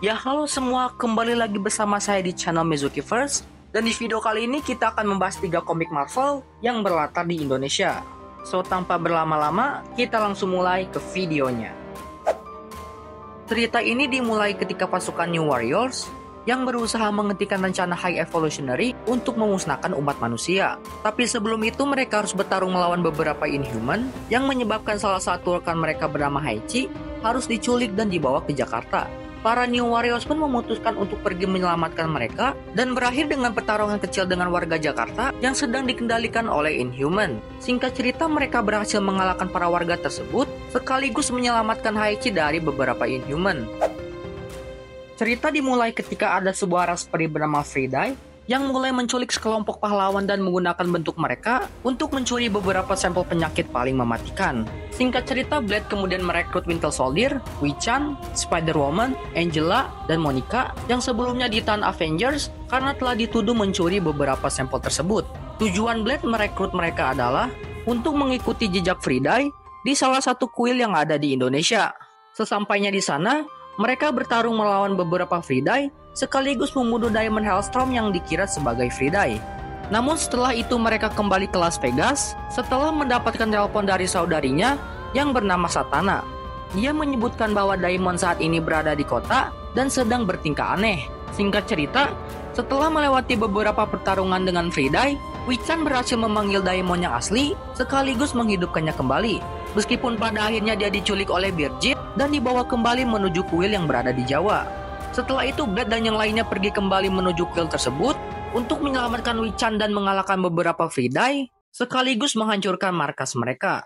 Ya halo semua, kembali lagi bersama saya di channel Mezuki-verse. Dan di video kali ini kita akan membahas 3 komik Marvel yang berlatar di Indonesia. So tanpa berlama-lama, kita langsung mulai ke videonya. Cerita ini dimulai ketika pasukan New Warriors yang berusaha menghentikan rencana High Evolutionary untuk memusnahkan umat manusia. Tapi sebelum itu mereka harus bertarung melawan beberapa Inhuman yang menyebabkan salah satu rekan mereka bernama Haichi harus diculik dan dibawa ke Jakarta. Para New Warriors pun memutuskan untuk pergi menyelamatkan mereka dan berakhir dengan pertarungan kecil dengan warga Jakarta yang sedang dikendalikan oleh Inhuman. Singkat cerita, mereka berhasil mengalahkan para warga tersebut sekaligus menyelamatkan Haichi dari beberapa Inhuman. Cerita dimulai ketika ada sebuah ras peri bernama Friday yang mulai menculik sekelompok pahlawan dan menggunakan bentuk mereka untuk mencuri beberapa sampel penyakit paling mematikan. Singkat cerita, Blade kemudian merekrut Winter Soldier, Wei-Chan, Spider-Woman, Angela, dan Monica yang sebelumnya ditahan Avengers karena telah dituduh mencuri beberapa sampel tersebut. Tujuan Blade merekrut mereka adalah untuk mengikuti jejak Friday di salah satu kuil yang ada di Indonesia. Sesampainya di sana, mereka bertarung melawan beberapa Friday sekaligus membunuh Diamond Hellstrom yang dikira sebagai Friday. Namun setelah itu mereka kembali ke Las Vegas setelah mendapatkan telepon dari saudarinya yang bernama Satana. Dia menyebutkan bahwa Diamond saat ini berada di kota dan sedang bertingkah aneh. Singkat cerita, setelah melewati beberapa pertarungan dengan Friday, Wei-Chan berhasil memanggil Diamond yang asli sekaligus menghidupkannya kembali. Meskipun pada akhirnya dia diculik oleh Birgit dan dibawa kembali menuju kuil yang berada di Jawa. Setelah itu, Blade dan yang lainnya pergi kembali menuju kuil tersebut untuk menyelamatkan Wei-Chan dan mengalahkan beberapa Friday, sekaligus menghancurkan markas mereka.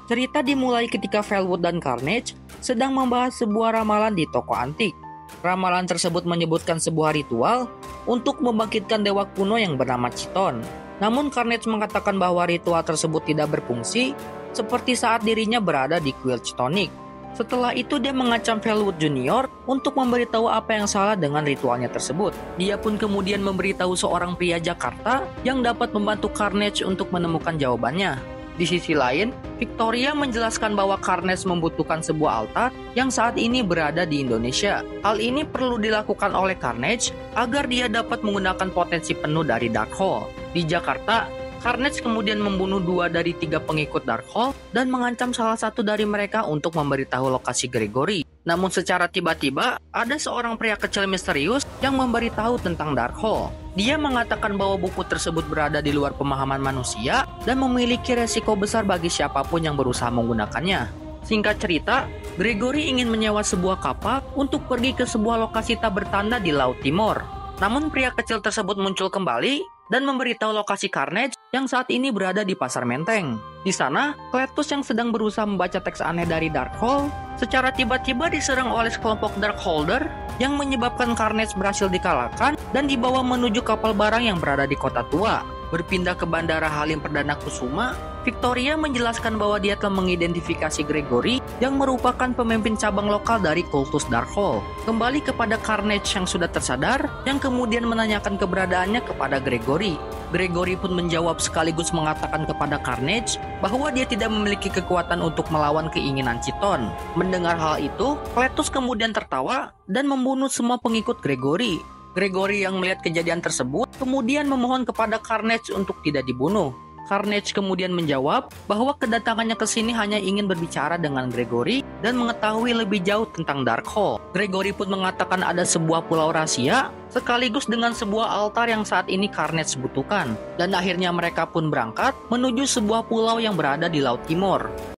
Cerita dimulai ketika Velwood dan Carnage sedang membahas sebuah ramalan di toko antik. Ramalan tersebut menyebutkan sebuah ritual untuk membangkitkan dewa kuno yang bernama Chiton. Namun Carnage mengatakan bahwa ritual tersebut tidak berfungsi seperti saat dirinya berada di kuil Chitonic. Setelah itu dia mengancam Velwood Junior untuk memberitahu apa yang salah dengan ritualnya tersebut. Dia pun kemudian memberitahu seorang pria Jakarta yang dapat membantu Carnage untuk menemukan jawabannya. Di sisi lain, Victoria menjelaskan bahwa Carnage membutuhkan sebuah altar yang saat ini berada di Indonesia. Hal ini perlu dilakukan oleh Carnage agar dia dapat menggunakan potensi penuh dari Darkhold. Di Jakarta, Carnage kemudian membunuh 2 dari 3 pengikut Darkhold dan mengancam salah satu dari mereka untuk memberitahu lokasi Gregory. Namun secara tiba-tiba, ada seorang pria kecil misterius yang memberitahu tentang Darkhold. Dia mengatakan bahwa buku tersebut berada di luar pemahaman manusia dan memiliki resiko besar bagi siapapun yang berusaha menggunakannya. Singkat cerita, Gregory ingin menyewa sebuah kapal untuk pergi ke sebuah lokasi tak bertanda di Laut Timor. Namun pria kecil tersebut muncul kembali dan memberitahu lokasi Carnage yang saat ini berada di Pasar Menteng. Di sana, Cletus yang sedang berusaha membaca teks aneh dari Darkhold secara tiba-tiba diserang oleh sekelompok Darkholder yang menyebabkan Carnage berhasil dikalahkan dan dibawa menuju kapal barang yang berada di Kota Tua. Berpindah ke Bandara Halim Perdana Kusuma, Victoria menjelaskan bahwa dia telah mengidentifikasi Gregory yang merupakan pemimpin cabang lokal dari kultus Darkhold. Kembali kepada Carnage yang sudah tersadar, yang kemudian menanyakan keberadaannya kepada Gregory. Gregory pun menjawab sekaligus mengatakan kepada Carnage bahwa dia tidak memiliki kekuatan untuk melawan keinginan Chiton. Mendengar hal itu, Cletus kemudian tertawa dan membunuh semua pengikut Gregory. Gregory yang melihat kejadian tersebut kemudian memohon kepada Carnage untuk tidak dibunuh. Carnage kemudian menjawab bahwa kedatangannya ke sini hanya ingin berbicara dengan Gregory dan mengetahui lebih jauh tentang Darkhold. Gregory pun mengatakan ada sebuah pulau rahasia sekaligus dengan sebuah altar yang saat ini Carnage butuhkan. Dan akhirnya mereka pun berangkat menuju sebuah pulau yang berada di Laut Timor.